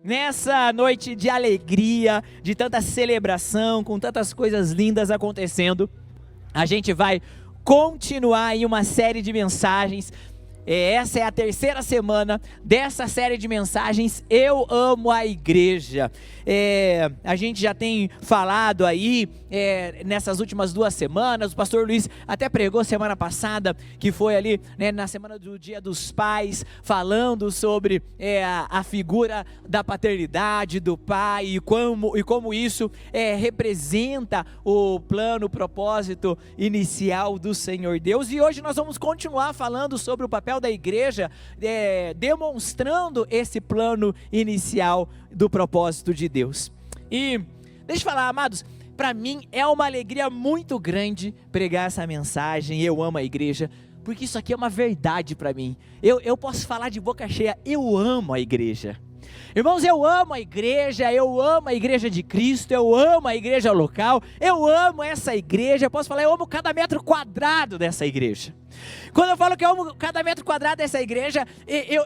nessa noite de alegria, de tanta celebração, com tantas coisas lindas acontecendo, a gente vai continuar em uma série de mensagens. Essa é a terceira semana dessa série de mensagens, Eu Amo a Igreja. A gente já tem falado aí, nessas últimas 2 semanas, o pastor Luiz até pregou semana passada, que foi ali, né, na semana do Dia dos Pais, falando sobre a figura da paternidade, do pai, e como isso representa o plano, o propósito inicial do Senhor Deus. E hoje nós vamos continuar falando sobre o papel da igreja, demonstrando esse plano inicial do propósito de Deus. E deixa eu falar, amados, para mim é uma alegria muito grande pregar essa mensagem, Eu Amo a Igreja, porque isso aqui é uma verdade para mim. Eu posso falar de boca cheia, eu amo a igreja. Irmãos, eu amo a igreja de Cristo, eu amo a igreja local, eu amo essa igreja, eu posso falar, eu amo cada metro quadrado dessa igreja. Quando eu falo que eu amo cada metro quadrado dessa igreja,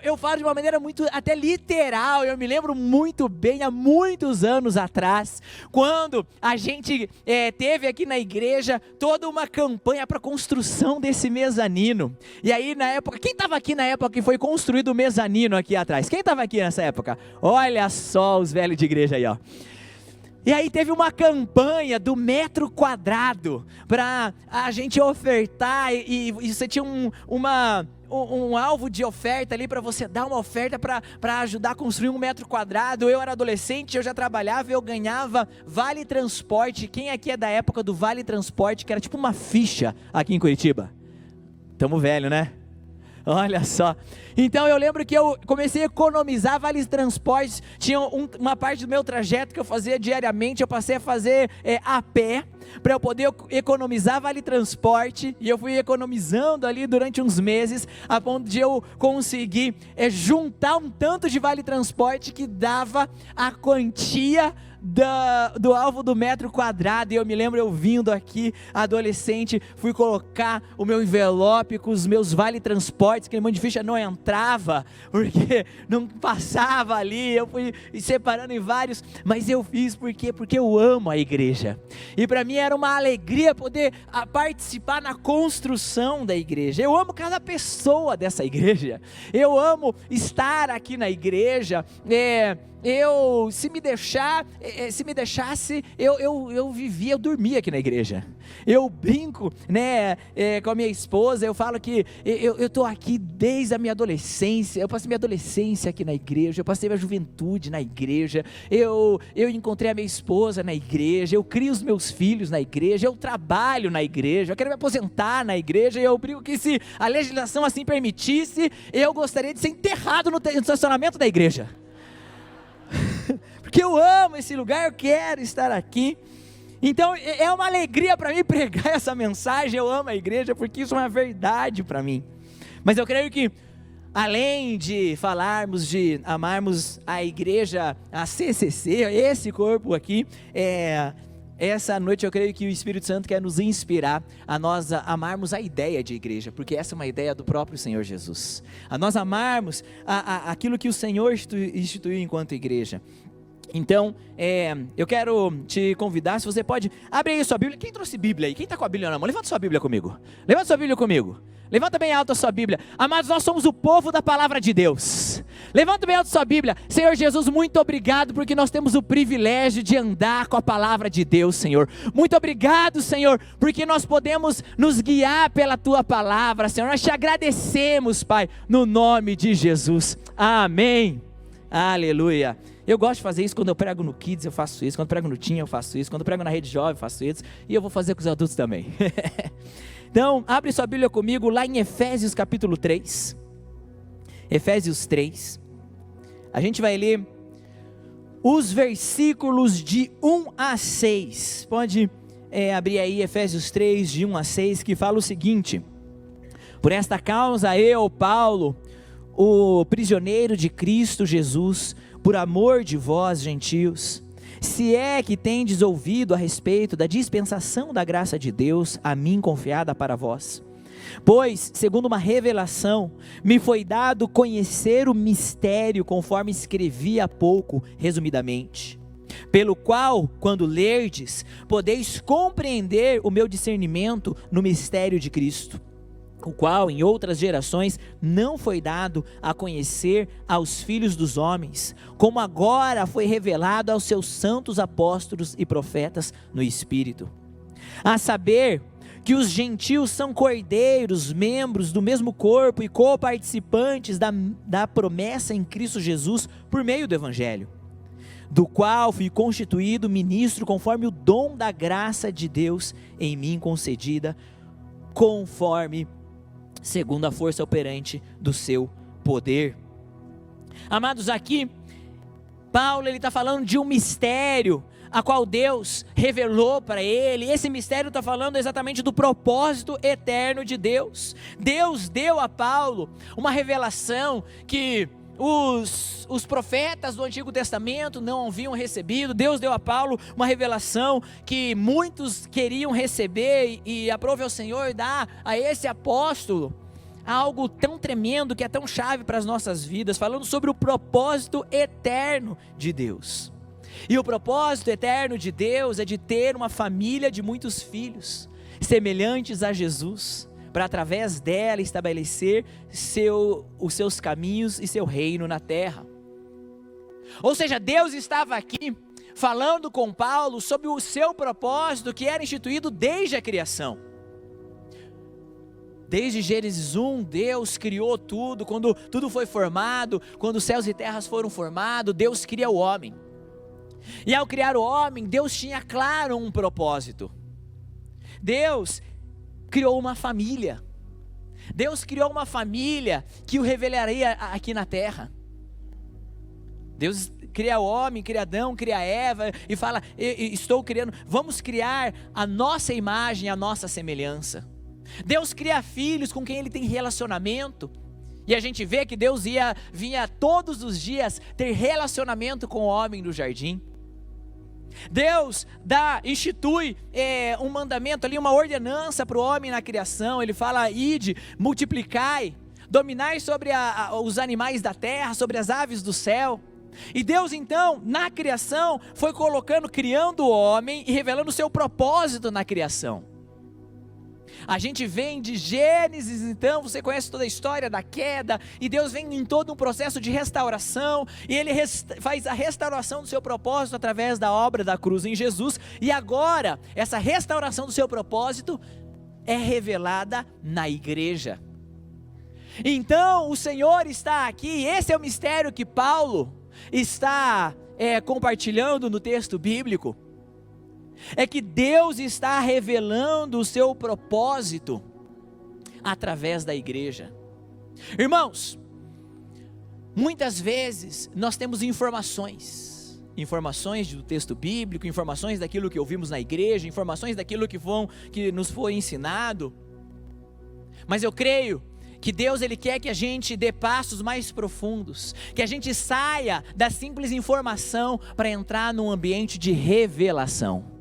eu falo de uma maneira muito até literal. Eu me lembro muito bem, há muitos anos atrás, quando a gente teve aqui na igreja toda uma campanha para construção desse mezanino. E aí na época, quem estava aqui na época que foi construído o mezanino aqui atrás? Quem estava aqui nessa época? Olha só os velhos de igreja aí, ó. E aí teve uma campanha do metro quadrado para a gente ofertar, e você tinha um alvo de oferta ali para você dar uma oferta para ajudar a construir 1 metro quadrado. Eu era adolescente, eu já trabalhava, eu ganhava Vale Transporte. Quem aqui é da época do Vale Transporte, que era tipo uma ficha aqui em Curitiba? Tamo velho, né? Olha só, então eu lembro que eu comecei a economizar vales transportes. Tinha uma parte do meu trajeto que eu fazia diariamente, eu passei a fazer a pé, para eu poder economizar vale transporte, e eu fui economizando ali durante uns meses, a ponto de eu conseguir juntar um tanto de vale transporte que dava a quantia do alvo do metro quadrado. E eu me lembro eu vindo aqui, adolescente, fui colocar o meu envelope com os meus vale transportes, aquele monte de ficha não entrava, porque não passava ali, eu fui separando em vários, mas eu fiz porque eu amo a igreja, e para mim era uma alegria poder participar na construção da igreja. Eu amo cada pessoa dessa igreja, eu amo estar aqui na igreja. Se me deixasse, eu vivia, eu dormia aqui na igreja. Eu brinco, né, com a minha esposa, eu falo que eu estou aqui desde a minha adolescência. Eu passei minha adolescência aqui na igreja, eu passei minha juventude na igreja, eu encontrei a minha esposa na igreja, eu crio os meus filhos na igreja, eu trabalho na igreja, eu quero me aposentar na igreja, e eu brinco que se a legislação assim permitisse, eu gostaria de ser enterrado no estacionamento da igreja. Porque eu amo esse lugar, eu quero estar aqui. Então é uma alegria para mim pregar essa mensagem, eu amo a igreja, porque isso é uma verdade para mim. Mas eu creio que, além de falarmos de amarmos a igreja, a CCC, esse corpo aqui, essa noite eu creio que o Espírito Santo quer nos inspirar a nós amarmos a ideia de igreja, porque essa é uma ideia do próprio Senhor Jesus, a nós amarmos aquilo que o Senhor instituiu enquanto igreja. Então, eu quero te convidar, se você pode, abre aí a sua Bíblia. Quem trouxe Bíblia aí? Quem está com a Bíblia na mão? Levanta sua Bíblia comigo. Levanta sua Bíblia comigo. Levanta bem alto a sua Bíblia. Amados, nós somos o povo da palavra de Deus. Levanta bem alto a sua Bíblia. Senhor Jesus, muito obrigado, porque nós temos o privilégio de andar com a palavra de Deus, Senhor. Muito obrigado, Senhor, porque nós podemos nos guiar pela Tua palavra, Senhor. Nós te agradecemos, Pai, no nome de Jesus. Amém. Aleluia. Eu gosto de fazer isso quando eu prego no Kids, eu faço isso. Quando eu prego no Teen, eu faço isso. Quando eu prego na Rede Jovem, eu faço isso. E eu vou fazer com os adultos também. Então, abre sua Bíblia comigo lá em Efésios capítulo 3. Efésios 3. A gente vai ler os versículos de 1 a 6. Pode abrir aí Efésios 3, de 1 a 6, que fala o seguinte: Por esta causa eu, Paulo, o prisioneiro de Cristo Jesus, por amor de vós, gentios, se é que tendes ouvido a respeito da dispensação da graça de Deus, a mim confiada para vós, Pois, segundo uma revelação, me foi dado conhecer o mistério, conforme escrevi há pouco, resumidamente, pelo qual, quando lerdes, podeis compreender o meu discernimento no mistério de Cristo, o qual em outras gerações não foi dado a conhecer aos filhos dos homens, como agora foi revelado aos seus santos apóstolos e profetas no Espírito, a saber, que os gentios são cordeiros, membros do mesmo corpo e coparticipantes da promessa em Cristo Jesus por meio do Evangelho, do qual fui constituído ministro conforme o dom da graça de Deus em mim concedida, segundo a força operante do seu poder. Amados, aqui Paulo está falando de um mistério a qual Deus revelou para ele. Esse mistério está falando exatamente do propósito eterno de Deus. Deus deu a Paulo uma revelação que os profetas do Antigo Testamento não haviam recebido. Deus deu a Paulo uma revelação que muitos queriam receber, e aprove ao Senhor dar a esse apóstolo algo tão tremendo, que é tão chave para as nossas vidas, falando sobre o propósito eterno de Deus. E o propósito eterno de Deus é de ter uma família de muitos filhos, semelhantes a Jesus, para através dela estabelecer os seus caminhos e seu reino na terra. Ou seja, Deus estava aqui falando com Paulo sobre o seu propósito, que era instituído desde a criação. Desde Gênesis 1, Deus criou tudo. Quando tudo foi formado, quando os céus e terras foram formados, Deus cria o homem. E ao criar o homem, Deus tinha claro um propósito. Deus criou uma família. Deus criou uma família que o revelaria aqui na terra. Deus cria o homem, cria Adão, cria Eva e fala: estou criando, vamos criar a nossa imagem, a nossa semelhança. Deus cria filhos com quem ele tem relacionamento. E a gente vê que Deus vinha todos os dias ter relacionamento com o homem no jardim. Deus institui um mandamento ali, uma ordenança para o homem na criação. Ele fala: ide, multiplicai, dominai sobre os animais da terra, sobre as aves do céu. E Deus então, na criação, foi criando o homem e revelando o seu propósito na criação. A gente vem de Gênesis, então você conhece toda a história da queda, e Deus vem em todo um processo de restauração, e Ele faz a restauração do seu propósito através da obra da cruz em Jesus, e agora essa restauração do seu propósito é revelada na igreja. Então o Senhor está aqui, esse é o mistério que Paulo está compartilhando no texto bíblico. É que Deus está revelando o seu propósito através da igreja. Irmãos, muitas vezes nós temos informações do texto bíblico, informações daquilo que ouvimos na igreja, informações daquilo que nos foi ensinado, mas eu creio que Deus ele quer que a gente dê passos mais profundos, que a gente saia da simples informação para entrar num ambiente de revelação.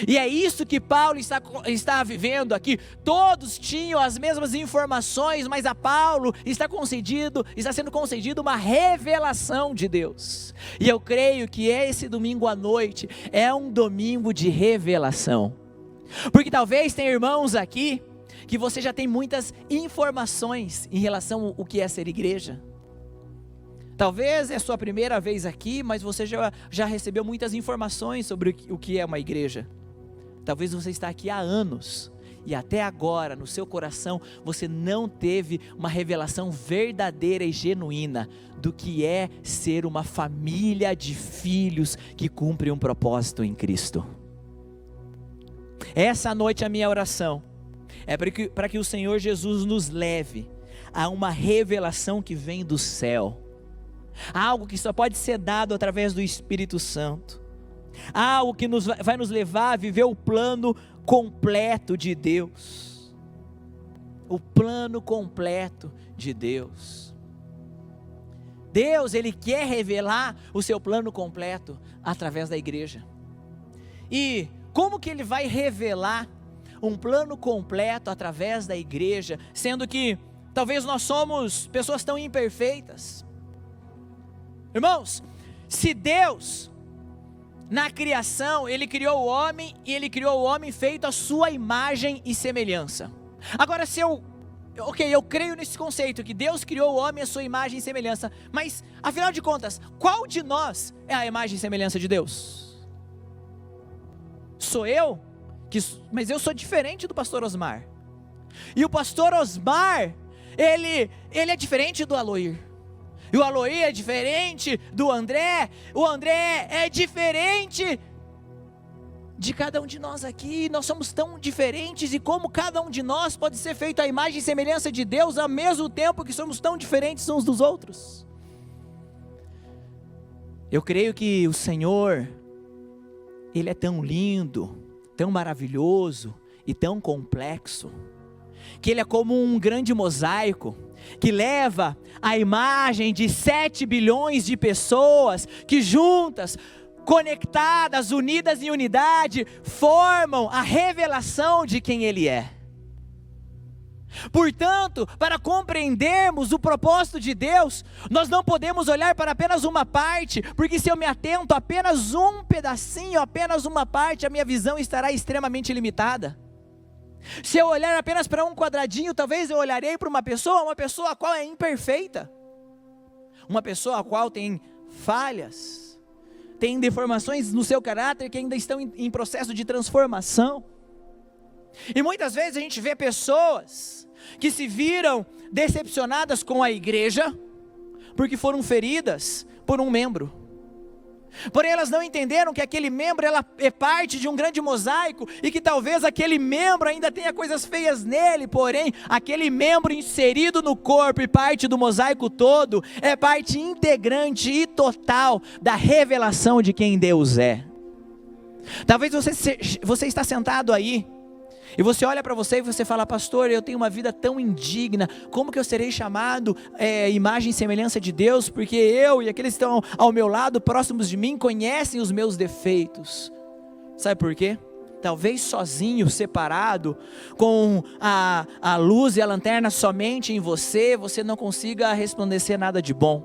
E é isso que Paulo está vivendo aqui. Todos tinham as mesmas informações, mas a Paulo está sendo concedido uma revelação de Deus. E eu creio que esse domingo à noite é um domingo de revelação, porque talvez tenha irmãos aqui que você já tem muitas informações em relação ao que é ser igreja. Talvez é a sua primeira vez aqui, mas você já recebeu muitas informações sobre o que é uma igreja. Talvez você está aqui há anos, e até agora, no seu coração, você não teve uma revelação verdadeira e genuína do que é ser uma família de filhos que cumpre um propósito em Cristo. Essa noite a minha oração é para que o Senhor Jesus nos leve a uma revelação que vem do céu. Algo que só pode ser dado através do Espírito Santo, algo que vai nos levar a viver o plano completo de Deus, o plano completo de Deus. Deus, Ele quer revelar o seu plano completo através da igreja. E como que Ele vai revelar um plano completo através da igreja, sendo que talvez nós somos pessoas tão imperfeitas. Irmãos, se Deus, na criação, Ele criou o homem, e Ele criou o homem feito à sua imagem e semelhança. Agora, se eu creio nesse conceito, que Deus criou o homem à sua imagem e semelhança, mas, afinal de contas, qual de nós é a imagem e semelhança de Deus? Sou eu? Mas eu sou diferente do pastor Osmar. E o pastor Osmar, ele é diferente do Aloir. E o Aloir é diferente do André. O André é diferente de cada um de nós aqui. Nós somos tão diferentes, e como cada um de nós pode ser feito à imagem e semelhança de Deus, ao mesmo tempo que somos tão diferentes uns dos outros. Eu creio que o Senhor, Ele é tão lindo, tão maravilhoso e tão complexo, que Ele é como um grande mosaico, que leva a imagem de 7 bilhões de pessoas, que juntas, conectadas, unidas em unidade, formam a revelação de quem Ele é. Portanto, para compreendermos o propósito de Deus, nós não podemos olhar para apenas uma parte, porque se eu me atento a apenas um pedacinho, apenas uma parte, a minha visão estará extremamente limitada. Se eu olhar apenas para um quadradinho, talvez eu olharei para uma pessoa a qual é imperfeita, uma pessoa a qual tem falhas, tem deformações no seu caráter que ainda estão em processo de transformação. E muitas vezes a gente vê pessoas que se viram decepcionadas com a igreja, porque foram feridas por um membro. Porém elas não entenderam que aquele membro é parte de um grande mosaico, e que talvez aquele membro ainda tenha coisas feias nele, porém aquele membro inserido no corpo e parte do mosaico todo, é parte integrante e total da revelação de quem Deus é. Talvez você está sentado aí, e você olha para você e você fala: pastor, eu tenho uma vida tão indigna, como que eu serei chamado imagem e semelhança de Deus? Porque eu e aqueles que estão ao meu lado, próximos de mim, conhecem os meus defeitos. Sabe por quê? Talvez sozinho, separado, com a luz e a lanterna somente em você, você não consiga resplandecer nada de bom.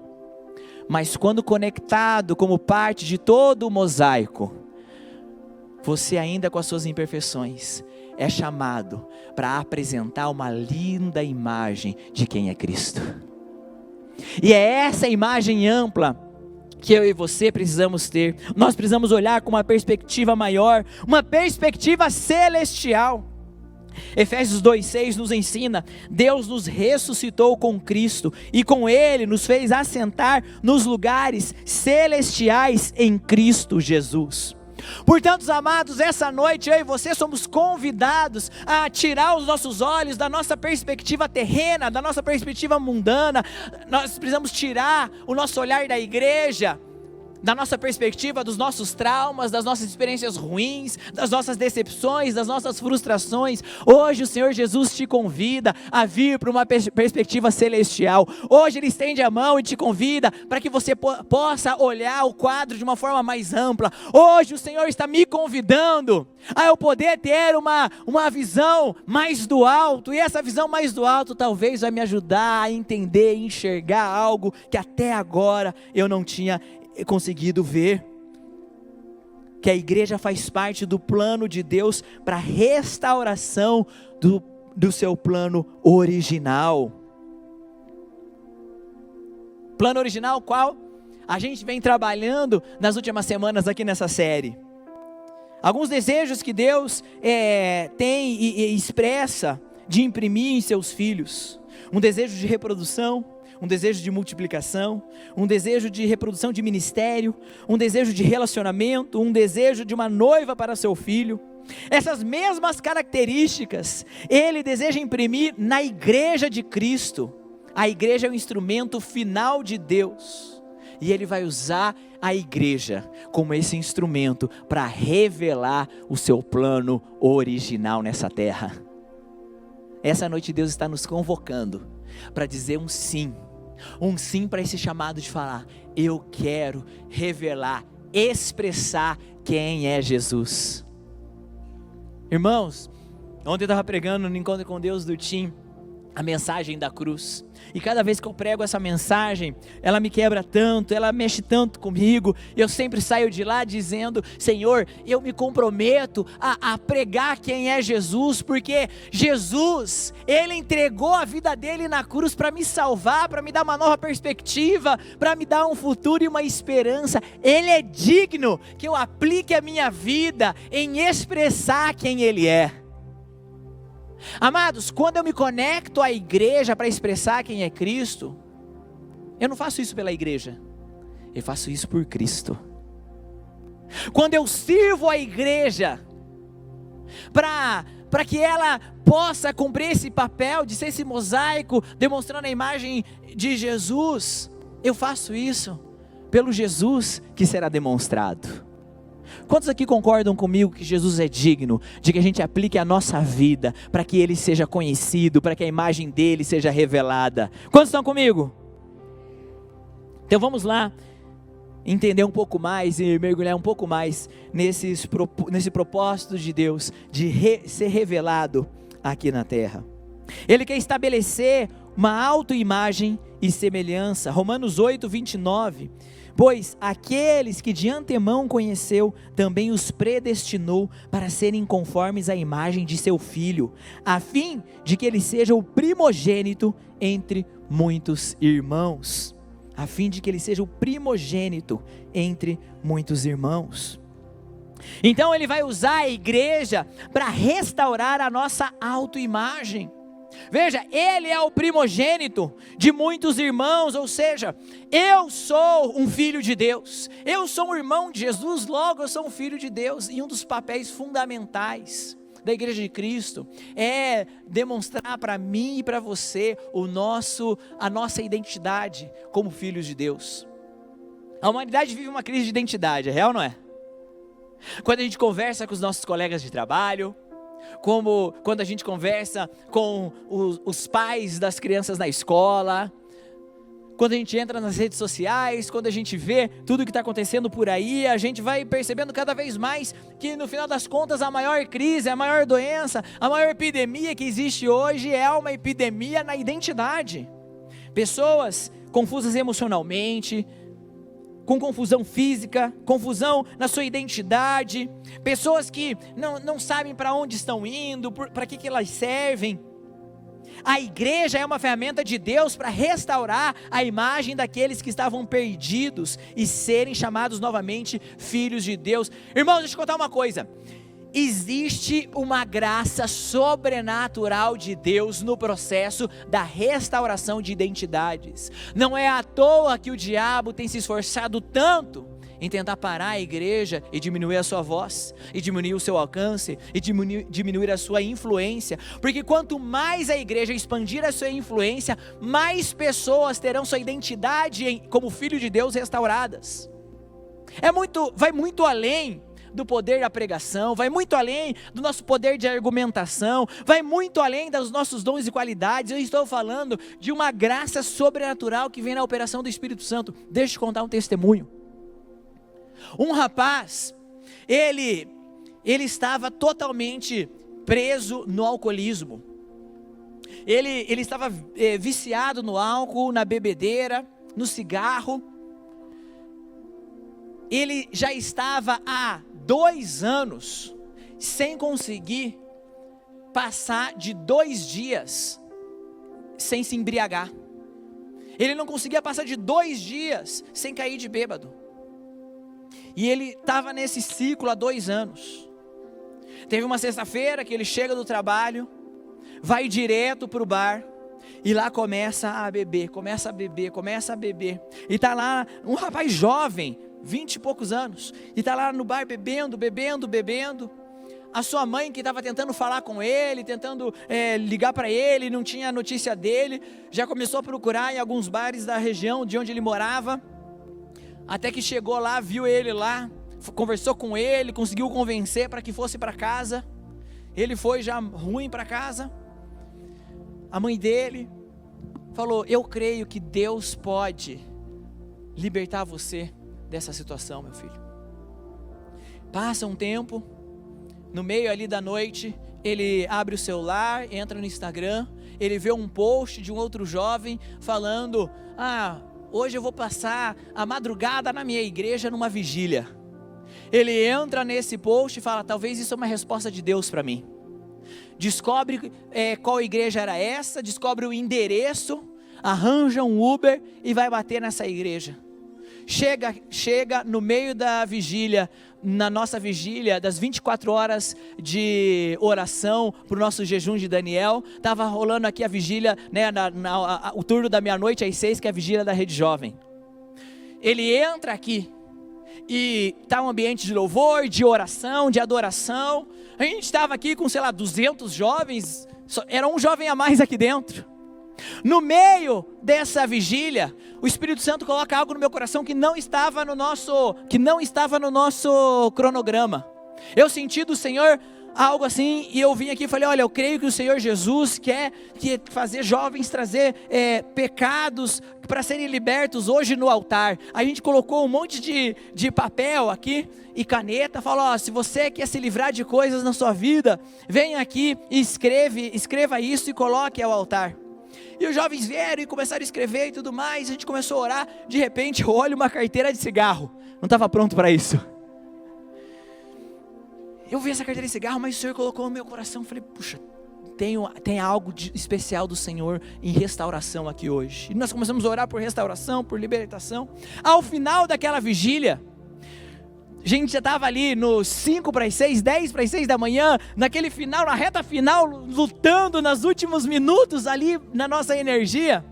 Mas quando conectado como parte de todo o mosaico, você ainda com as suas imperfeições é chamado para apresentar uma linda imagem de quem é Cristo. E é essa imagem ampla que eu e você precisamos ter. Nós precisamos olhar com uma perspectiva maior, uma perspectiva celestial. Efésios 2:6 nos ensina: Deus nos ressuscitou com Cristo e com Ele nos fez assentar nos lugares celestiais em Cristo Jesus. Portanto, amados, essa noite eu e você somos convidados a tirar os nossos olhos da nossa perspectiva terrena, da nossa perspectiva mundana. Nós precisamos tirar o nosso olhar da igreja, da nossa perspectiva dos nossos traumas, das nossas experiências ruins, das nossas decepções, das nossas frustrações. Hoje o Senhor Jesus te convida a vir para uma perspectiva celestial. Hoje Ele estende a mão e te convida para que você possa olhar o quadro de uma forma mais ampla. Hoje o Senhor está me convidando a eu poder ter uma visão mais do alto, e essa visão mais do alto talvez vai me ajudar a entender e enxergar algo que até agora eu não tinha conseguido ver. Que a igreja faz parte do plano de Deus para a restauração do seu plano original. Plano original qual a gente vem trabalhando nas últimas semanas aqui nessa série. Alguns desejos que Deus tem e expressa de imprimir em seus filhos. Um desejo de reprodução, um desejo de multiplicação, um desejo de reprodução de ministério, um desejo de relacionamento, um desejo de uma noiva para seu filho. Essas mesmas características Ele deseja imprimir na igreja de Cristo. A igreja é o instrumento final de Deus, e Ele vai usar a igreja como esse instrumento para revelar o seu plano original nessa terra. Essa noite Deus está nos convocando para dizer um sim para esse chamado de falar: eu quero revelar, expressar quem é Jesus. Irmãos, Ontem eu estava pregando no Encontro com Deus do Tim, a mensagem da cruz. E cada vez que eu prego essa mensagem, ela me quebra tanto, ela mexe tanto comigo. Eu sempre saio de lá dizendo: Senhor, eu me comprometo a pregar quem é Jesus, porque Jesus, Ele entregou a vida dele na cruz para me salvar, para me dar uma nova perspectiva, para me dar um futuro e uma esperança. Ele é digno que eu aplique a minha vida em expressar quem Ele é. Amados, quando eu me conecto à igreja para expressar quem é Cristo, eu não faço isso pela igreja, eu faço isso por Cristo. Quando eu sirvo a igreja para que ela possa cumprir esse papel de ser esse mosaico demonstrando a imagem de Jesus, eu faço isso pelo Jesus que será demonstrado. Quantos aqui concordam comigo que Jesus é digno de que a gente aplique a nossa vida para que Ele seja conhecido, para que a imagem dEle seja revelada? Quantos estão comigo? Então vamos lá entender um pouco mais e mergulhar um pouco mais nesse propósito de Deus de ser revelado aqui na terra. Ele quer estabelecer uma autoimagem e semelhança. Romanos 8, 29. Pois aqueles que de antemão conheceu, também os predestinou para serem conformes à imagem de seu Filho, a fim de que ele seja o primogênito entre muitos irmãos. A fim de que ele seja o primogênito entre muitos irmãos. Então ele vai usar a igreja para restaurar a nossa autoimagem. Veja, Ele é o primogênito de muitos irmãos, ou seja, eu sou um filho de Deus, eu sou um irmão de Jesus, logo eu sou um filho de Deus. E um dos papéis fundamentais da igreja de Cristo é demonstrar para mim e para você a nossa identidade como filhos de Deus. A humanidade vive uma crise de identidade, é real ou não é? Quando a gente conversa com os nossos colegas de trabalho, como quando a gente conversa com os pais das crianças na escola, quando a gente entra nas redes sociais, quando a gente vê tudo que está acontecendo por aí, a gente vai percebendo cada vez mais que no final das contas a maior crise, a maior doença, a maior epidemia que existe hoje é uma epidemia na identidade. Pessoas confusas emocionalmente, com confusão física, confusão na sua identidade, pessoas que não sabem para onde estão indo, para que elas servem. A igreja é uma ferramenta de Deus para restaurar a imagem daqueles que estavam perdidos e serem chamados novamente filhos de Deus. Irmãos, deixa eu contar uma coisa. Existe uma graça sobrenatural de Deus no processo da restauração de identidades. Não é à toa que o diabo tem se esforçado tanto em tentar parar a igreja e diminuir a sua voz, e diminuir o seu alcance, e diminuir a sua influência, porque quanto mais a igreja expandir a sua influência, mais pessoas terão sua identidade como filho de Deus restauradas. Vai muito além do poder da pregação, vai muito além do nosso poder de argumentação, vai muito além dos nossos dons e qualidades. Eu estou falando de uma graça sobrenatural que vem na operação do Espírito Santo. Deixa eu contar um testemunho. Um rapaz, ele estava totalmente preso no alcoolismo. Ele estava viciado no álcool, na bebedeira, no cigarro. Ele já estava há 2 anos sem conseguir passar de 2 dias sem se embriagar. Ele não conseguia passar de 2 dias sem cair de bêbado. E ele estava nesse ciclo há 2 anos. Teve uma sexta-feira que ele chega do trabalho, vai direto para o bar, e lá começa a beber. E está lá um rapaz jovem, 20 e poucos anos, e está lá no bar bebendo. A sua mãe, que estava tentando falar com ele, tentando ligar para ele, não tinha notícia dele, já começou a procurar em alguns bares da região de onde ele morava, até que chegou lá, viu ele lá, conversou com ele, conseguiu convencer para que fosse para casa. Ele foi já ruim para casa. A mãe dele falou: eu creio que Deus pode libertar você dessa situação, meu filho. Passa um tempo, no meio ali da noite, ele abre o celular, entra no Instagram, ele vê um post de um outro jovem falando: hoje eu vou passar a madrugada na minha igreja numa vigília. Ele entra nesse post e fala: talvez isso é uma resposta de Deus para mim. Descobre qual igreja era essa, descobre o endereço, arranja um Uber e vai bater nessa igreja. Chega no meio da vigília, na nossa vigília das 24 horas de oração para o nosso jejum de Daniel. Estava rolando aqui a vigília, né, o turno da meia-noite às 6, que é a vigília da Rede Jovem. Ele entra aqui e está um ambiente de louvor, de oração, de adoração. A gente estava aqui com, 200 jovens, era um jovem a mais aqui dentro. No meio dessa vigília, o Espírito Santo coloca algo no meu coração que não estava no nosso cronograma. Eu senti do Senhor algo assim, e eu vim aqui e falei: olha, eu creio que o Senhor Jesus quer fazer jovens trazer pecados para serem libertos hoje no altar. A gente colocou um monte de papel aqui e caneta, falou: se você quer se livrar de coisas na sua vida, vem aqui e escreva isso e coloque ao altar. E os jovens vieram e começaram a escrever e tudo mais. A gente começou a orar. De repente eu olho uma carteira de cigarro. Não estava pronto para isso. Eu vi essa carteira de cigarro, mas o Senhor colocou no meu coração. Falei: puxa, tem algo especial do Senhor em restauração aqui hoje. E nós começamos a orar por restauração, por libertação. Ao final daquela vigília, a gente já estava ali nos 5 para as 6, 10 para as 6 da manhã, naquele final, na reta final, lutando nos últimos minutos ali na nossa energia.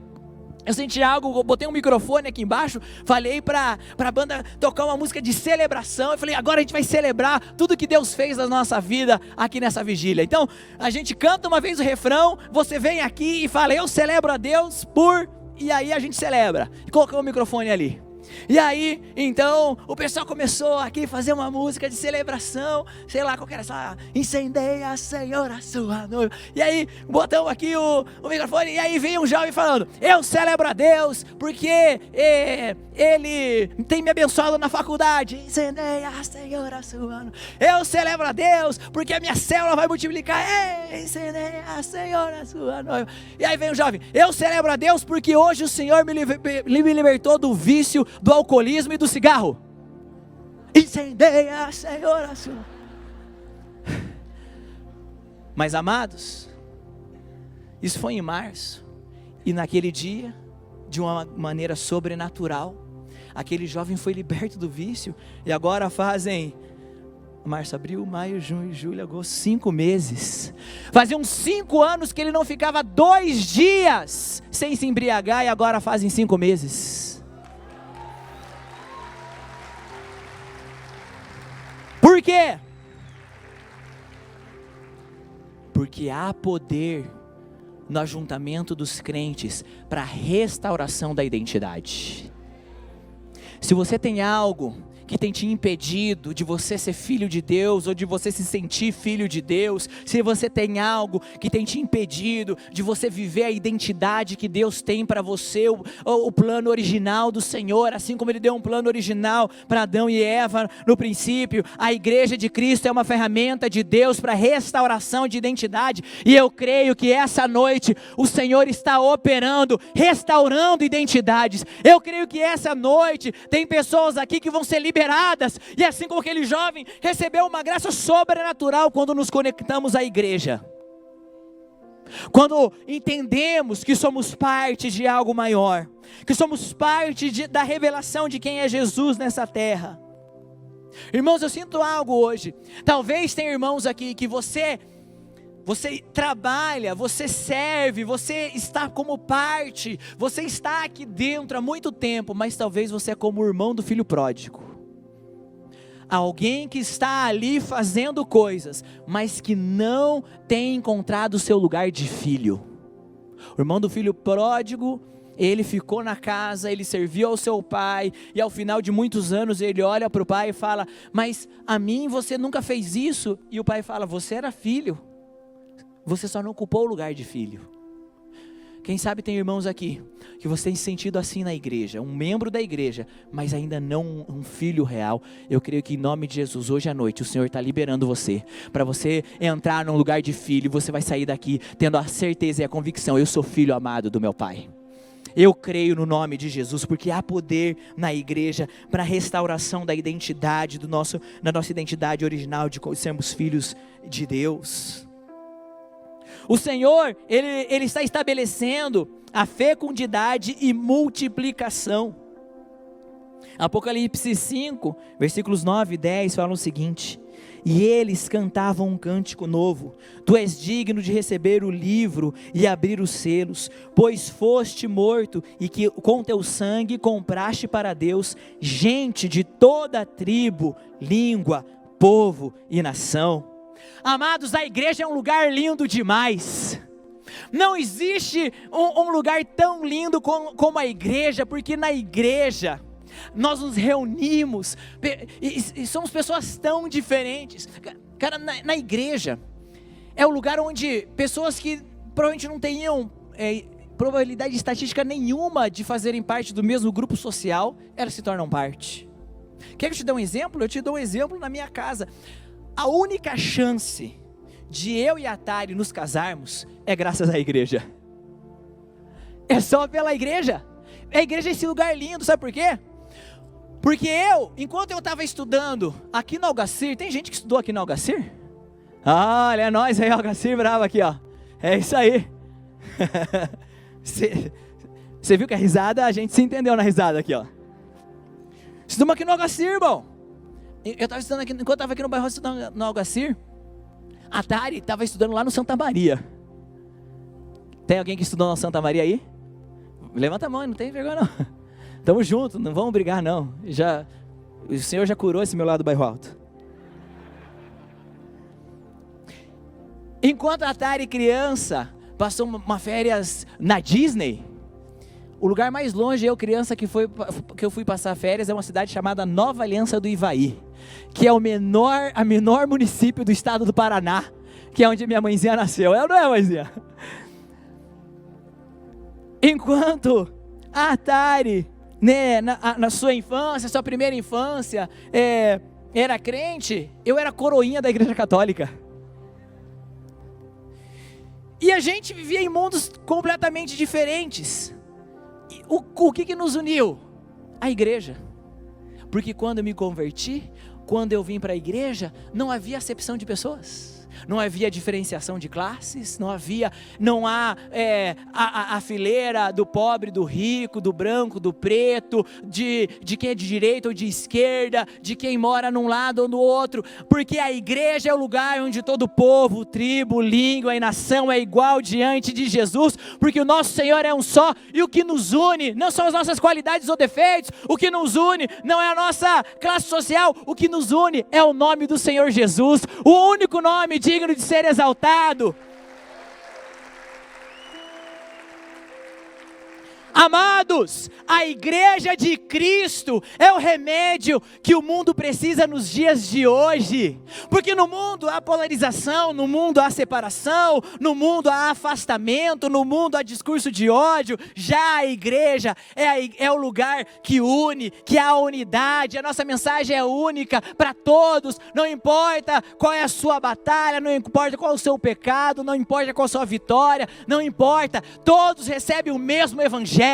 Eu senti algo, eu botei um microfone aqui embaixo, falei para a banda tocar uma música de celebração. Eu falei: agora a gente vai celebrar tudo que Deus fez na nossa vida aqui nessa vigília. Então, a gente canta uma vez o refrão, você vem aqui e fala: eu celebro a Deus por... E aí a gente celebra. E colocou o microfone ali. E aí, então, o pessoal começou aqui a fazer uma música de celebração, sei lá qual que era, só incendeia, Senhor, a sua noiva. E aí, botamos aqui o microfone, e aí veio um jovem falando: eu celebro a Deus, porque Ele tem me abençoado na faculdade. Incendeia, Senhor, a sua noiva. Eu celebro a Deus, porque a minha célula vai multiplicar. Incendeia, Senhor, a sua noiva. E aí vem um jovem: eu celebro a Deus, porque hoje o Senhor me libertou do vício, do alcoolismo e do cigarro. Incendeia, Senhor, a sua. Mas amados, isso foi em março, e naquele dia, de uma maneira sobrenatural, aquele jovem foi liberto do vício. E agora fazem março, abril, maio, junho, julho, agosto, 5 meses. Faziam 5 anos que ele não ficava 2 dias sem se embriagar, e agora fazem 5 meses. Por quê? Porque há poder no ajuntamento dos crentes para a restauração da identidade. Se você tem algo que tem te impedido de você ser filho de Deus, ou de você se sentir filho de Deus, se você tem algo que tem te impedido de você viver a identidade que Deus tem para você, o plano original do Senhor, assim como Ele deu um plano original para Adão e Eva no princípio, a igreja de Cristo é uma ferramenta de Deus para restauração de identidade. E eu creio que essa noite o Senhor está operando, restaurando identidades. Eu creio que essa noite tem pessoas aqui que vão ser liberadas, e assim como aquele jovem recebeu uma graça sobrenatural quando nos conectamos à igreja, quando entendemos que somos parte de algo maior, que somos parte da revelação de quem é Jesus nessa terra. Irmãos, eu sinto algo hoje. Talvez tenha irmãos aqui que você trabalha, você serve, você está como parte, você está aqui dentro há muito tempo, mas talvez você é como o irmão do filho pródigo. Alguém que está ali fazendo coisas, mas que não tem encontrado o seu lugar de filho. O irmão do filho pródigo, ele ficou na casa, ele serviu ao seu pai, e ao final de muitos anos ele olha para o pai e fala: mas a mim você nunca fez isso. E o pai fala: você era filho, você só não ocupou o lugar de filho. Quem sabe tem irmãos aqui que você tem se sentido assim na igreja, um membro da igreja, mas ainda não um filho real. Eu creio que em nome de Jesus, hoje à noite, o Senhor está liberando você, para você entrar num lugar de filho. Você vai sair daqui tendo a certeza e a convicção: eu sou filho amado do meu Pai. Eu creio no nome de Jesus, porque há poder na igreja para a restauração da identidade, da nossa identidade original de sermos filhos de Deus. O Senhor, Ele está estabelecendo a fecundidade e multiplicação. Apocalipse 5, versículos 9 e 10 falam o seguinte: e eles cantavam um cântico novo: tu és digno de receber o livro e abrir os selos, pois foste morto e que com teu sangue compraste para Deus gente de toda a tribo, língua, povo e nação. Amados, a igreja é um lugar lindo demais. Não existe um lugar tão lindo como a igreja, porque na igreja nós nos reunimos e somos pessoas tão diferentes. Cara, na igreja é o lugar onde pessoas que provavelmente não tenham probabilidade estatística nenhuma de fazerem parte do mesmo grupo social, elas se tornam parte. Quer que eu te dê um exemplo? Eu te dou um exemplo na minha casa. A única chance de eu e a Tari nos casarmos é graças à igreja. É só pela igreja. A igreja é esse lugar lindo, sabe por quê? Porque enquanto eu estava estudando aqui no Algacir, tem gente que estudou aqui no Algacir? Olha, é nós aí, Algacir bravo aqui, ó. É isso aí. Você viu que a risada, a gente se entendeu na risada aqui, ó. Estudamos aqui no Algacir, irmão. Eu estava estudando aqui, enquanto eu estava aqui no bairro estudando no Algacir, a Tari estava estudando lá no Santa Maria. Tem alguém que estudou no Santa Maria aí? Levanta a mão, não tem vergonha não. Tamo junto, não vamos brigar não. O Senhor já curou esse meu lado do bairro alto. Enquanto a Tari criança passou uma férias na Disney, o lugar mais longe, eu criança, que eu fui passar férias, é uma cidade chamada Nova Aliança do Ivaí, que é a menor município do estado do Paraná, que é onde minha mãezinha nasceu. É ou não é, mãezinha? Enquanto a Tari, né, na sua infância, sua primeira infância, era crente, eu era coroinha da igreja católica. E a gente vivia em mundos completamente diferentes. O que nos uniu? A igreja. Porque quando eu me converti, quando eu vim para a igreja, não havia acepção de pessoas, não havia diferenciação de classes, não há a fileira do pobre, do rico, do branco, do preto, de quem é de direita ou de esquerda, de quem mora num lado ou no outro, porque a igreja é o lugar onde todo povo, tribo, língua e nação é igual diante de Jesus, porque o nosso Senhor é um só, e o que nos une não são as nossas qualidades ou defeitos, o que nos une não é a nossa classe social, o que nos une é o nome do Senhor Jesus, o único nome digno de ser exaltado. Amados, a igreja de Cristo é o remédio que o mundo precisa nos dias de hoje, porque no mundo há polarização, no mundo há separação, no mundo há afastamento, no mundo há discurso de ódio. Já a igreja é o lugar que une, que há unidade. A nossa mensagem é única para todos, não importa qual é a sua batalha, não importa qual é o seu pecado, não importa qual é a sua vitória, não importa, todos recebem o mesmo evangelho.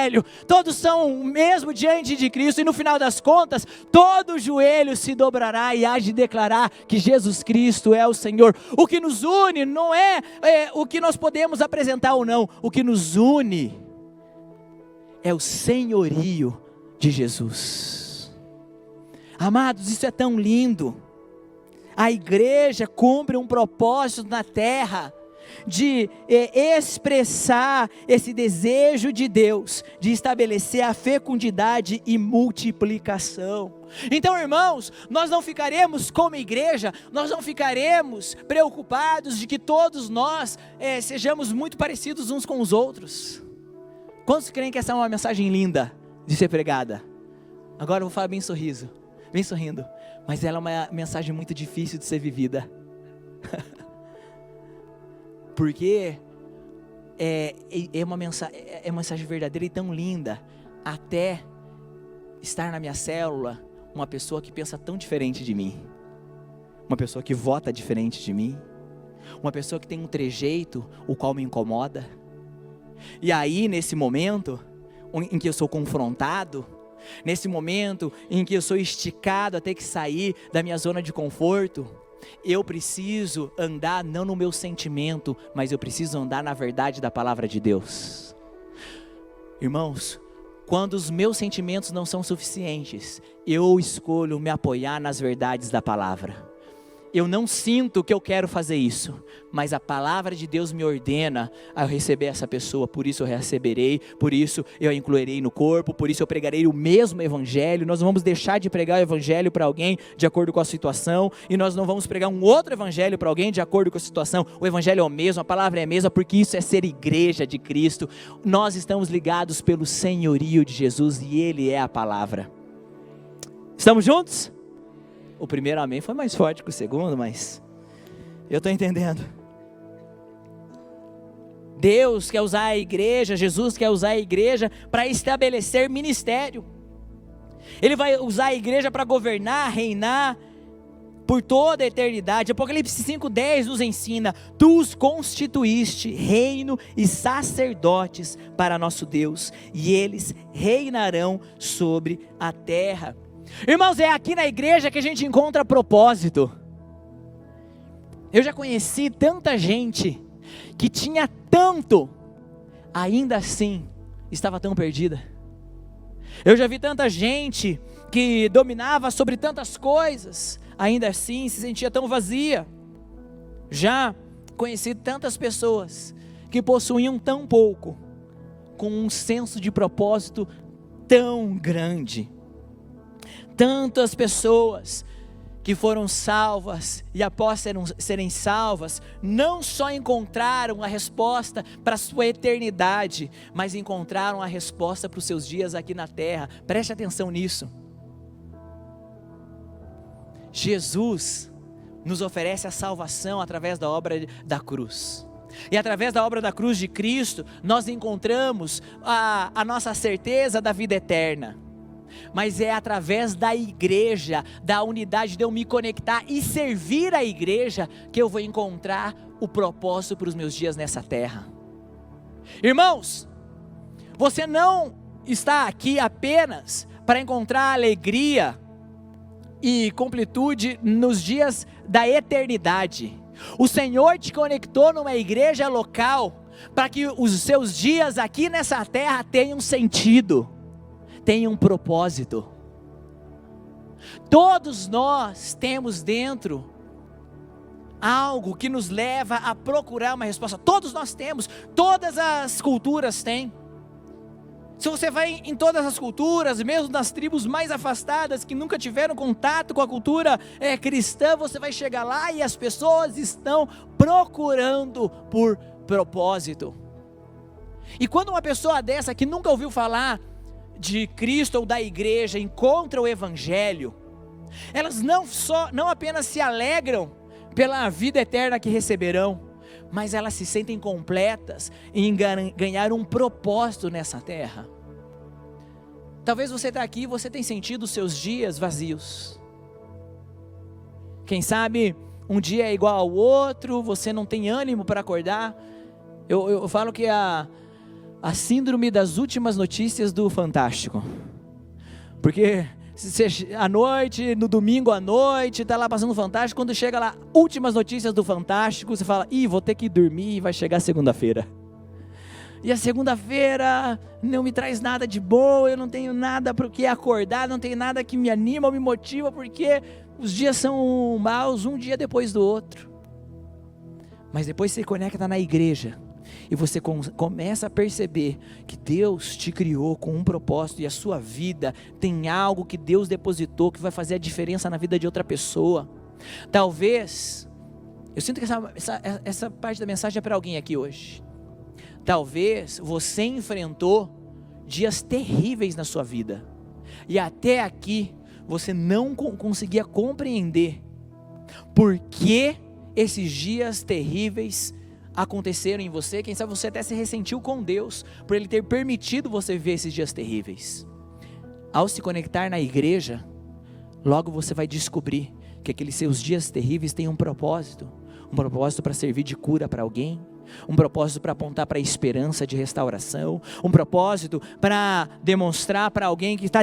Todos são o mesmo diante de Cristo, e no final das contas, todo joelho se dobrará e há de declarar que Jesus Cristo é o Senhor. O que nos une não é o que nós podemos apresentar ou não, o que nos une é o senhorio de Jesus. Amados, isso é tão lindo. A igreja cumpre um propósito na terra, de expressar esse desejo de Deus, de estabelecer a fecundidade e multiplicação. Então, irmãos, nós não ficaremos como igreja, nós não ficaremos preocupados de que todos nós sejamos muito parecidos uns com os outros. Quantos creem que essa é uma mensagem linda de ser pregada? Agora eu vou falar bem sorrindo, mas ela é uma mensagem muito difícil de ser vivida. Porque é uma mensagem verdadeira e tão linda, até estar na minha célula uma pessoa que pensa tão diferente de mim, uma pessoa que vota diferente de mim, uma pessoa que tem um trejeito o qual me incomoda. E aí, nesse momento em que eu sou confrontado, nesse momento em que eu sou esticado a ter que sair da minha zona de conforto, eu preciso andar não no meu sentimento, mas eu preciso andar na verdade da palavra de Deus. Irmãos, quando os meus sentimentos não são suficientes, eu escolho me apoiar nas verdades da palavra. Eu não sinto que eu quero fazer isso, mas a palavra de Deus me ordena a receber essa pessoa, por isso eu receberei, por isso eu a incluirei no corpo, por isso eu pregarei o mesmo evangelho. Nós não vamos deixar de pregar o evangelho para alguém de acordo com a situação, e nós não vamos pregar um outro evangelho para alguém de acordo com a situação. O evangelho é o mesmo, a palavra é a mesma, porque isso é ser igreja de Cristo. Nós estamos ligados pelo senhorio de Jesus e Ele é a palavra. Estamos juntos? O primeiro amém foi mais forte que o segundo, mas eu estou entendendo. Deus quer usar a igreja, Jesus quer usar a igreja para estabelecer ministério. Ele vai usar a igreja para governar, reinar por toda a eternidade. Apocalipse 5:10 nos ensina: tu os constituíste reino e sacerdotes para nosso Deus, e eles reinarão sobre a terra. Irmãos, é aqui na igreja que a gente encontra propósito. Eu já conheci tanta gente que tinha tanto, ainda assim estava tão perdida. Eu já vi tanta gente que dominava sobre tantas coisas, ainda assim se sentia tão vazia. Já conheci tantas pessoas que possuíam tão pouco, com um senso de propósito tão grande. Tantas pessoas que foram salvas e após serem salvas, não só encontraram a resposta para a sua eternidade, mas encontraram a resposta para os seus dias aqui na terra. Preste atenção nisso. Jesus nos oferece a salvação através da obra da cruz. E através da obra da cruz de Cristo, nós encontramos a nossa certeza da vida eterna. Mas é através da igreja, da unidade, de eu me conectar e servir a igreja, que eu vou encontrar o propósito para os meus dias nessa terra. Irmãos, você não está aqui apenas para encontrar alegria e completude nos dias da eternidade. O Senhor te conectou numa igreja local para que os seus dias aqui nessa terra tenham sentido, tem um propósito. Todos nós temos dentro algo que nos leva a procurar uma resposta. Todos nós temos, todas as culturas têm. Se você vai em todas as culturas, mesmo nas tribos mais afastadas, que nunca tiveram contato com a cultura cristã, você vai chegar lá e as pessoas estão procurando por propósito. E quando uma pessoa dessa que nunca ouviu falar de Cristo ou da igreja encontra o evangelho, elas não apenas se alegram pela vida eterna que receberão, mas elas se sentem completas em ganhar um propósito nessa terra. Talvez você está aqui e você tem sentido os seus dias vazios. Quem sabe um dia é igual ao outro, você não tem ânimo para acordar. Eu falo que a síndrome das últimas notícias do Fantástico. Porque você, à noite, no domingo à noite, está lá passando o Fantástico, quando chega lá, últimas notícias do Fantástico, você fala, vou ter que dormir e vai chegar segunda-feira. E a segunda-feira não me traz nada de bom, eu não tenho nada para o que acordar, não tenho nada que me anima ou me motiva, porque os dias são maus, um dia depois do outro. Mas depois você conecta na igreja, e você começa a perceber que Deus te criou com um propósito, e a sua vida tem algo que Deus depositou, que vai fazer a diferença na vida de outra pessoa. Talvez, eu sinto que essa parte da mensagem é para alguém aqui hoje. Talvez você enfrentou dias terríveis na sua vida, e até aqui você não conseguia compreender por que esses dias terríveis aconteceram em você, quem sabe você até se ressentiu com Deus, por Ele ter permitido você viver esses dias terríveis. Ao se conectar na igreja, logo você vai descobrir que aqueles seus dias terríveis têm um propósito para servir de cura para alguém, um propósito para apontar para a esperança de restauração, um propósito para demonstrar para alguém que está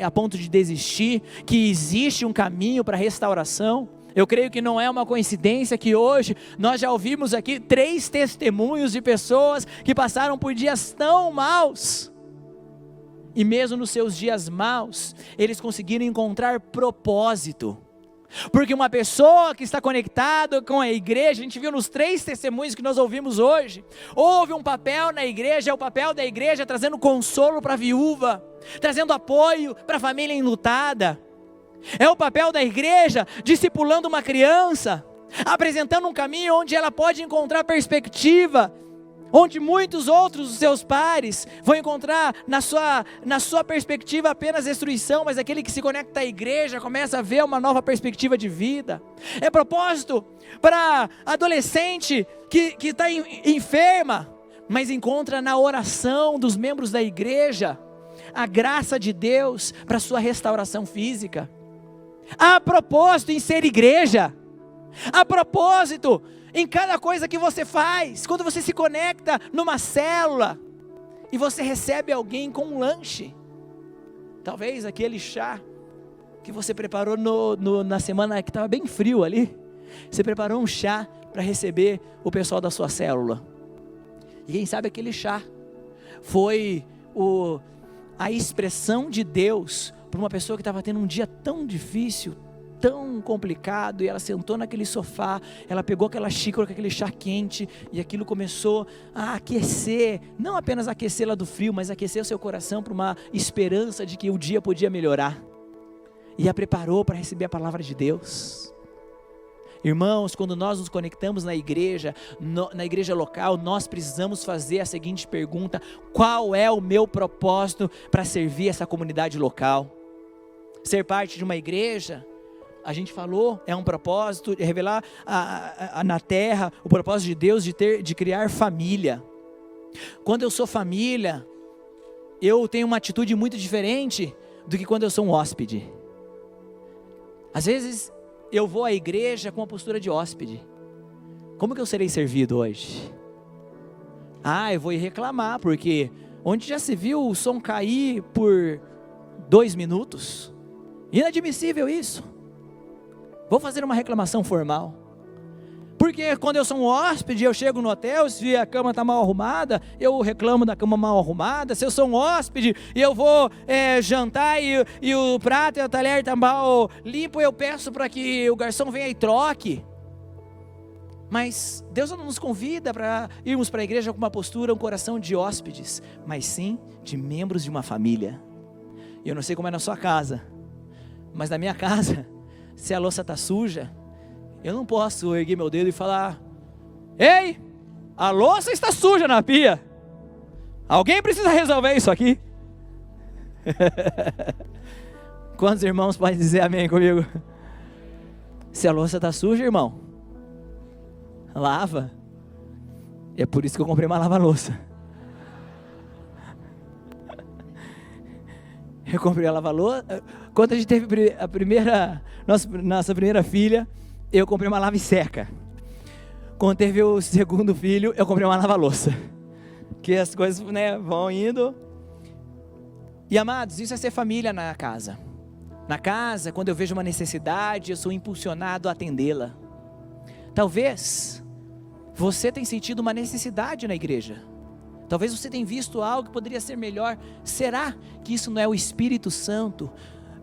a ponto de desistir, que existe um caminho para restauração. Eu creio que não é uma coincidência que hoje nós já ouvimos aqui 3 testemunhos de pessoas que passaram por dias tão maus, e mesmo nos seus dias maus, eles conseguiram encontrar propósito. Porque uma pessoa que está conectada com a igreja, a gente viu nos 3 testemunhos que nós ouvimos hoje, houve um papel na igreja, é o papel da igreja trazendo consolo para a viúva, trazendo apoio para a família enlutada, é o papel da igreja discipulando uma criança, apresentando um caminho onde ela pode encontrar perspectiva, onde muitos outros dos seus pares vão encontrar na sua perspectiva apenas destruição, mas aquele que se conecta à igreja começa a ver uma nova perspectiva de vida. É propósito para adolescente que está enferma, mas encontra na oração dos membros da igreja a graça de Deus para sua restauração física. Há propósito em ser igreja, há propósito em cada coisa que você faz. Quando você se conecta numa célula e você recebe alguém com um lanche, talvez aquele chá que você preparou na semana que estava bem frio ali, você preparou um chá para receber o pessoal da sua célula, e quem sabe aquele chá foi a expressão de Deus para uma pessoa que estava tendo um dia tão difícil, tão complicado, e ela sentou naquele sofá, ela pegou aquela xícara com aquele chá quente, e aquilo começou a aquecer, não apenas aquecê-la do frio, mas aquecer o seu coração para uma esperança de que o dia podia melhorar, e a preparou para receber a palavra de Deus. Irmãos, quando nós nos conectamos na igreja local, nós precisamos fazer a seguinte pergunta: qual é o meu propósito para servir essa comunidade local? Ser parte de uma igreja, a gente falou, é um propósito, é revelar na terra o propósito de Deus de criar família. Quando eu sou família, eu tenho uma atitude muito diferente do que quando eu sou um hóspede. Às vezes eu vou à igreja com a postura de hóspede. Como que eu serei servido hoje? Eu vou ir reclamar, porque onde já se viu o som cair por 2 minutos? Inadmissível isso. Vou fazer uma reclamação formal. Porque quando eu sou um hóspede, eu chego no hotel, se a cama está mal arrumada, eu reclamo da cama mal arrumada. Se eu sou um hóspede e eu vou jantar e o prato e o talher está mal limpo, eu peço para que o garçom venha e troque. Mas Deus não nos convida para irmos para a igreja com uma postura, um coração de hóspedes, mas sim de membros de uma família. Eu não sei como é na sua casa, mas na minha casa, se a louça está suja, eu não posso erguer meu dedo e falar: ei, a louça está suja na pia, alguém precisa resolver isso aqui. Quantos irmãos podem dizer amém comigo? Se a louça está suja, irmão, lava. É por isso que eu comprei uma lava-louça. Eu comprei a lava-louça. Quando a gente teve nossa primeira filha, eu comprei uma lava-seca. Quando teve o segundo filho, eu comprei uma lava-louça. Que as coisas, vão indo. E amados, isso é ser família na casa. Na casa, quando eu vejo uma necessidade, eu sou impulsionado a atendê-la. Talvez você tenha sentido uma necessidade na igreja. Talvez você tenha visto algo que poderia ser melhor. Será que isso não é o Espírito Santo,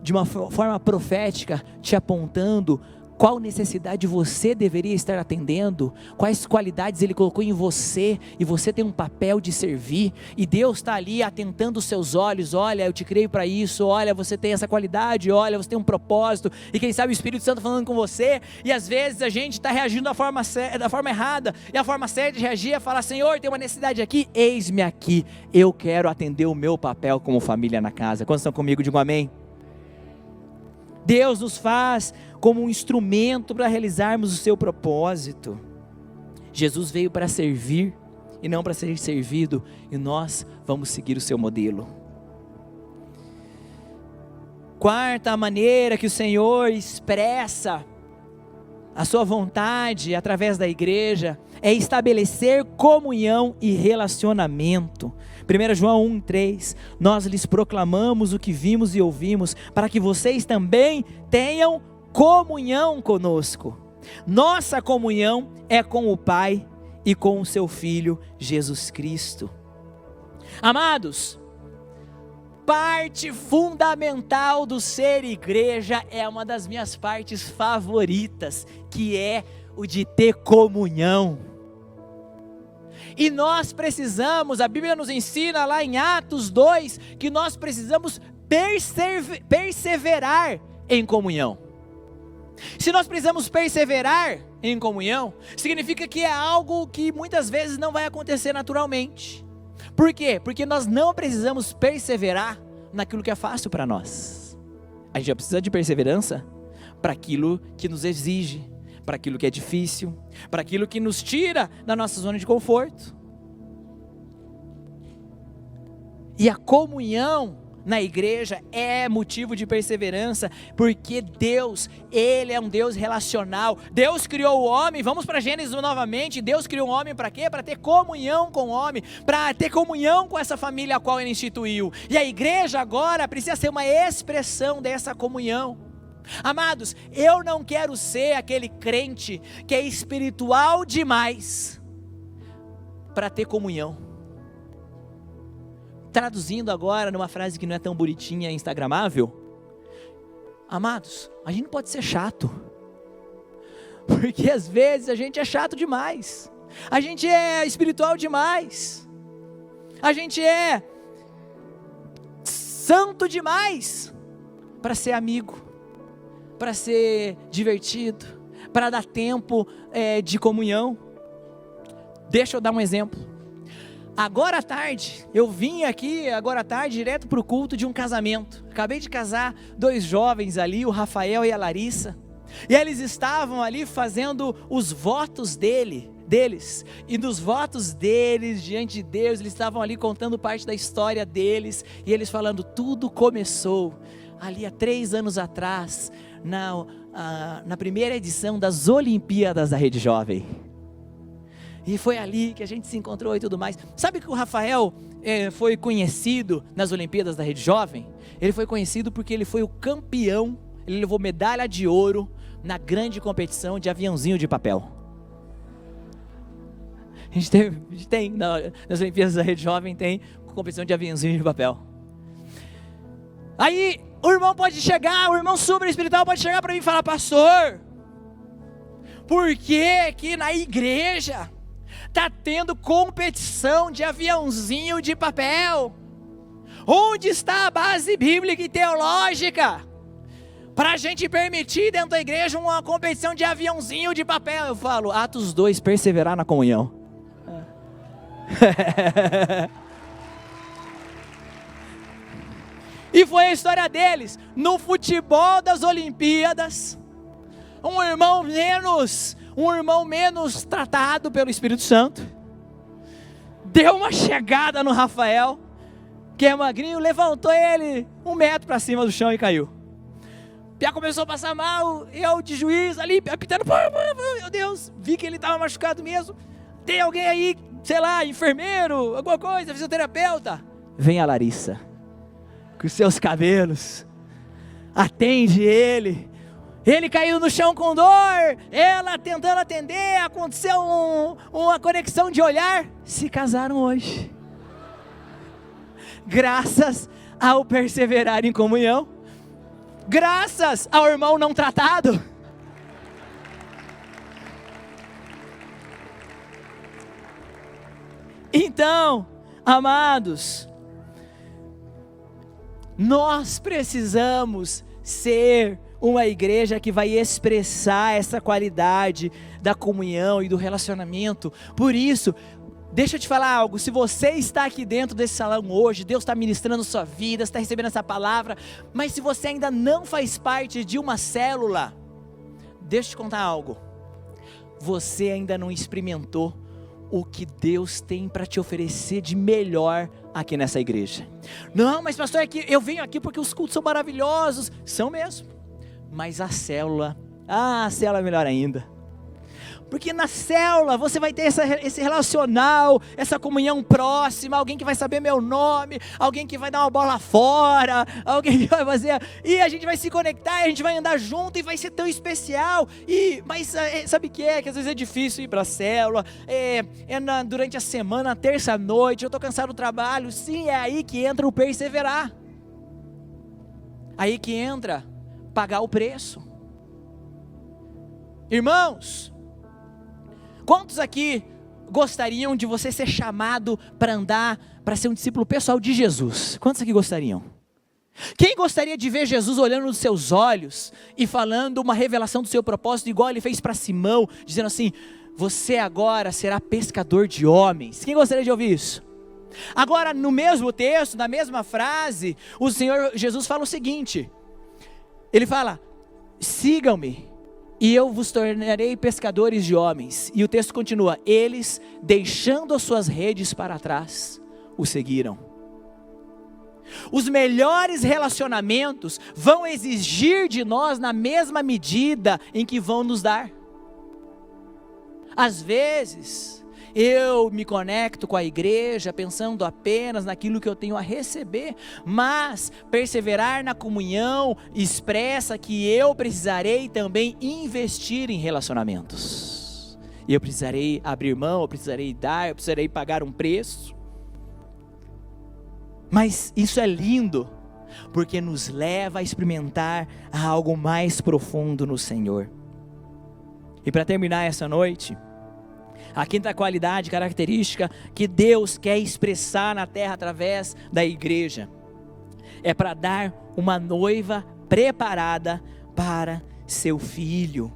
de uma forma profética, te apontando qual necessidade você deveria estar atendendo, quais qualidades Ele colocou em você, e você tem um papel de servir, e Deus está ali atentando os seus olhos: olha, eu te criei para isso, olha, você tem essa qualidade, olha, você tem um propósito, e quem sabe o Espírito Santo falando com você, e às vezes a gente está reagindo da forma errada, e a forma certa de reagir é falar: Senhor, tem uma necessidade aqui, eis-me aqui, eu quero atender o meu papel como família na casa. Quantos estão comigo? Digam amém. Deus nos faz como um instrumento para realizarmos o seu propósito. Jesus veio para servir e não para ser servido, e nós vamos seguir o seu modelo. Quarta maneira que o Senhor expressa a sua vontade através da igreja é estabelecer comunhão e relacionamento. 1 João 1,3: nós lhes proclamamos o que vimos e ouvimos, para que vocês também tenham comunhão conosco. Nossa comunhão é com o Pai e com o seu Filho Jesus Cristo. Amados, parte fundamental do ser igreja é uma das minhas partes favoritas, que é o de ter comunhão. E nós precisamos, a Bíblia nos ensina lá em Atos 2, que nós precisamos perseverar em comunhão. Se nós precisamos perseverar em comunhão, significa que é algo que muitas vezes não vai acontecer naturalmente. Por quê? Porque nós não precisamos perseverar naquilo que é fácil para nós. A gente já precisa de perseverança para aquilo que nos exige, para aquilo que é difícil, para aquilo que nos tira da nossa zona de conforto. E a comunhão na igreja é motivo de perseverança, porque Deus, Ele é um Deus relacional. Deus criou o homem, vamos para Gênesis novamente. Deus criou o homem para quê? Para ter comunhão com o homem, para ter comunhão com essa família a qual Ele instituiu. E a igreja agora precisa ser uma expressão dessa comunhão. Amados, eu não quero ser aquele crente que é espiritual demais para ter comunhão. Traduzindo agora numa frase que não é tão bonitinha e instagramável: amados, a gente não pode ser chato, porque às vezes a gente é chato demais, a gente é espiritual demais, a gente é santo demais para ser amigo, para ser divertido, para dar tempo de comunhão. Deixa eu dar um exemplo. Agora à tarde, eu vim aqui agora à tarde direto para o culto de um casamento. Acabei de casar 2 jovens ali, o Rafael e a Larissa. E eles estavam ali fazendo os votos deles. E nos votos deles, diante de Deus, eles estavam ali contando parte da história deles. E eles falando, tudo começou ali há 3 anos atrás, na primeira edição das Olimpíadas da Rede Jovem. E foi ali que a gente se encontrou e tudo mais. Sabe que o Rafael foi conhecido nas Olimpíadas da Rede Jovem? Ele foi conhecido porque ele foi o campeão, ele levou medalha de ouro na grande competição de aviãozinho de papel. A gente tem nas Olimpíadas da Rede Jovem, tem competição de aviãozinho de papel. Aí o irmão pode chegar, o irmão super espiritual pode chegar para mim e falar, pastor, por que que na igreja está tendo competição de aviãozinho de papel? Onde está a base bíblica e teológica para a gente permitir dentro da igreja uma competição de aviãozinho de papel? Eu falo, Atos 2, perseverar na comunhão. E foi a história deles. No futebol das Olimpíadas, um irmão menos tratado pelo Espírito Santo deu uma chegada no Rafael, que é magrinho, levantou ele 1 metro para cima do chão e caiu. Pia começou a passar mal, eu de juiz ali apitando, meu Deus, vi que ele estava machucado mesmo. Tem alguém aí, sei lá, enfermeiro, alguma coisa, fisioterapeuta? Vem a Larissa com os seus cabelos, atende ele. Ele caiu no chão com dor, ela tentando atender, aconteceu uma conexão de olhar, se casaram hoje. Graças ao perseverar em comunhão, graças ao irmão não tratado. Então, amados, nós precisamos ser uma igreja que vai expressar essa qualidade da comunhão e do relacionamento. Por isso, deixa eu te falar algo, se você está aqui dentro desse salão hoje, Deus está ministrando sua vida, está recebendo essa palavra, mas se você ainda não faz parte de uma célula, deixa eu te contar algo. você ainda não experimentou o que Deus tem para te oferecer de melhor aqui nessa igreja. Não, mas pastor, é que eu venho aqui porque os cultos são maravilhosos. São mesmo. Mas a célula é melhor ainda. Porque na célula você vai ter esse relacional, essa comunhão próxima, alguém que vai saber meu nome, alguém que vai dar uma bola fora, alguém que vai fazer, e a gente vai se conectar, e a gente vai andar junto e vai ser tão especial. Mas sabe o que é? Que às vezes é difícil ir para a célula, durante a semana, terça-noite, eu estou cansado do trabalho. Sim, é aí que entra o perseverar. Aí que entra pagar o preço. Irmãos, quantos aqui gostariam de você ser chamado para andar, para ser um discípulo pessoal de Jesus? Quantos aqui gostariam? Quem gostaria de ver Jesus olhando nos seus olhos e falando uma revelação do seu propósito, igual ele fez para Simão, dizendo assim: você agora será pescador de homens? Quem gostaria de ouvir isso? Agora, no mesmo texto, na mesma frase, o Senhor Jesus fala o seguinte, ele fala: sigam-me e eu vos tornarei pescadores de homens. E o texto continua: eles, deixando as suas redes para trás, o seguiram. Os melhores relacionamentos vão exigir de nós na mesma medida em que vão nos dar. Às vezes, eu me conecto com a igreja pensando apenas naquilo que eu tenho a receber, mas perseverar na comunhão expressa que eu precisarei também investir em relacionamentos. E eu precisarei abrir mão, eu precisarei dar, eu precisarei pagar um preço. Mas isso é lindo, porque nos leva a experimentar algo mais profundo no Senhor. E para terminar essa noite, a quinta qualidade, característica que Deus quer expressar na terra através da igreja, é para dar uma noiva preparada para seu filho.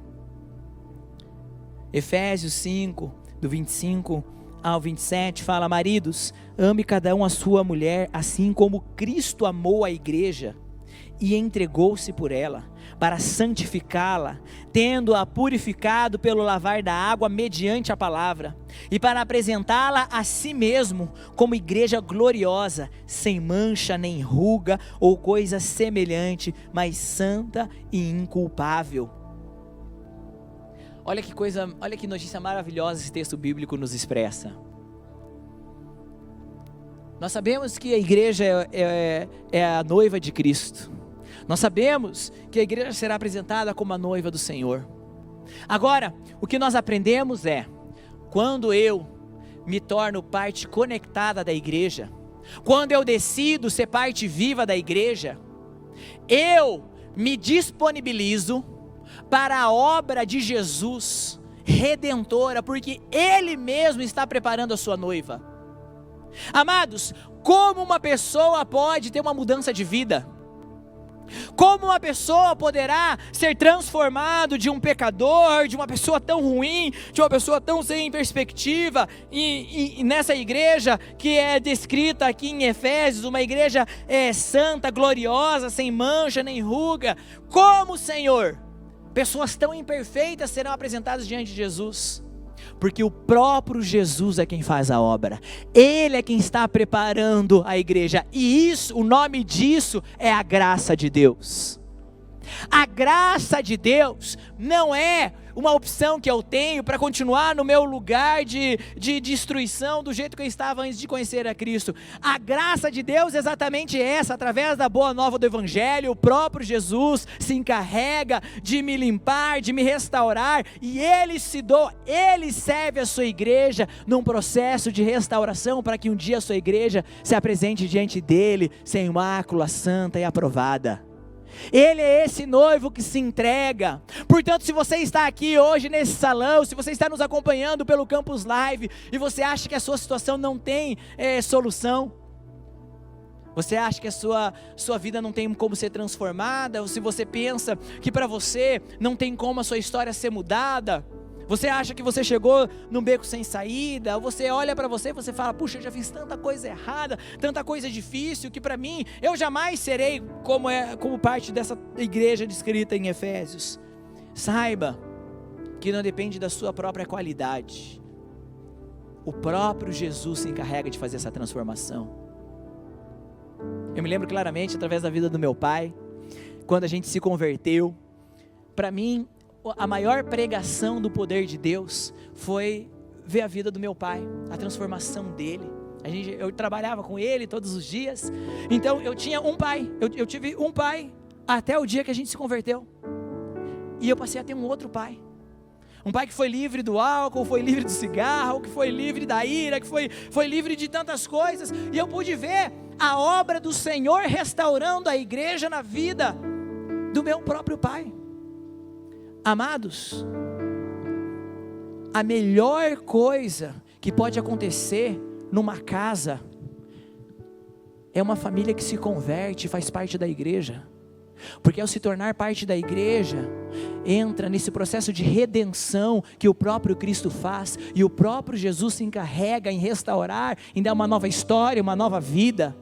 Efésios 5, do 25 ao 27, fala: maridos, ame cada um a sua mulher, assim como Cristo amou a igreja e entregou-se por ela, para santificá-la, tendo-a purificado pelo lavar da água mediante a palavra, e para apresentá-la a si mesmo como igreja gloriosa, sem mancha nem ruga ou coisa semelhante, mas santa e inculpável. Olha que coisa, olha que notícia maravilhosa esse texto bíblico nos expressa. Nós sabemos que a igreja é a noiva de Cristo. Nós sabemos que a igreja será apresentada como a noiva do Senhor. Agora, o que nós aprendemos é, quando eu me torno parte conectada da igreja, quando eu decido ser parte viva da igreja, eu me disponibilizo para a obra de Jesus redentora, porque Ele mesmo está preparando a sua noiva. Amados, como uma pessoa pode ter uma mudança de vida? Como uma pessoa poderá ser transformado de um pecador, de uma pessoa tão ruim, de uma pessoa tão sem perspectiva, e nessa igreja que é descrita aqui em Efésios, uma igreja santa, gloriosa, sem mancha nem ruga? Como, Senhor, pessoas tão imperfeitas serão apresentadas diante de Jesus? Porque o próprio Jesus é quem faz a obra, Ele é quem está preparando a igreja, e isso, o nome disso é a graça de Deus. A graça de Deus não é uma opção que eu tenho para continuar no meu lugar de destruição do jeito que eu estava antes de conhecer a Cristo. A graça de Deus é exatamente essa: através da boa nova do Evangelho, o próprio Jesus se encarrega de me limpar, de me restaurar, e Ele Ele serve a sua igreja num processo de restauração, para que um dia a sua igreja se apresente diante dEle, sem mácula, santa e aprovada. Ele é esse noivo que se entrega. Portanto, se você está aqui hoje nesse salão, se você está nos acompanhando pelo Campus Live, e você acha que a sua situação não tem solução, você acha que a sua vida não tem como ser transformada, ou se você pensa que para você não tem como a sua história ser mudada, você acha que você chegou num beco sem saída, ou você olha para você e você fala: puxa, eu já fiz tanta coisa errada, tanta coisa difícil, que para mim, eu jamais serei como parte dessa igreja descrita em Efésios. Saiba que não depende da sua própria qualidade. O próprio Jesus se encarrega de fazer essa transformação. Eu me lembro claramente, através da vida do meu pai, quando a gente se converteu. Para mim, a maior pregação do poder de Deus foi ver a vida do meu pai, a transformação dele. Eu trabalhava com ele todos os dias, então eu tinha um pai, eu tive um pai até o dia que a gente se converteu, e eu passei a ter um outro pai, um pai que foi livre do álcool, foi livre do cigarro, que foi livre da ira, que foi livre de tantas coisas, e eu pude ver a obra do Senhor restaurando a igreja na vida do meu próprio pai. Amados, a melhor coisa que pode acontecer numa casa é uma família que se converte e faz parte da igreja, porque ao se tornar parte da igreja, entra nesse processo de redenção que o próprio Cristo faz, e o próprio Jesus se encarrega em restaurar, em dar uma nova história, uma nova vida.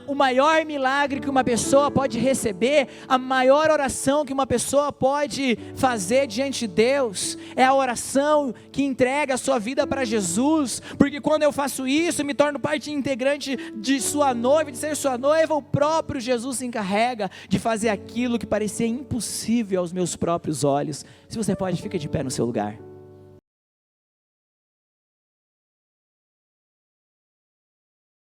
O maior milagre que uma pessoa pode receber, a maior oração que uma pessoa pode fazer diante de Deus, é a oração que entrega a sua vida para Jesus, porque quando eu faço isso, me torno parte integrante de sua noiva, de ser sua noiva, o próprio Jesus se encarrega de fazer aquilo que parecia impossível aos meus próprios olhos. Se você pode, fica de pé no seu lugar.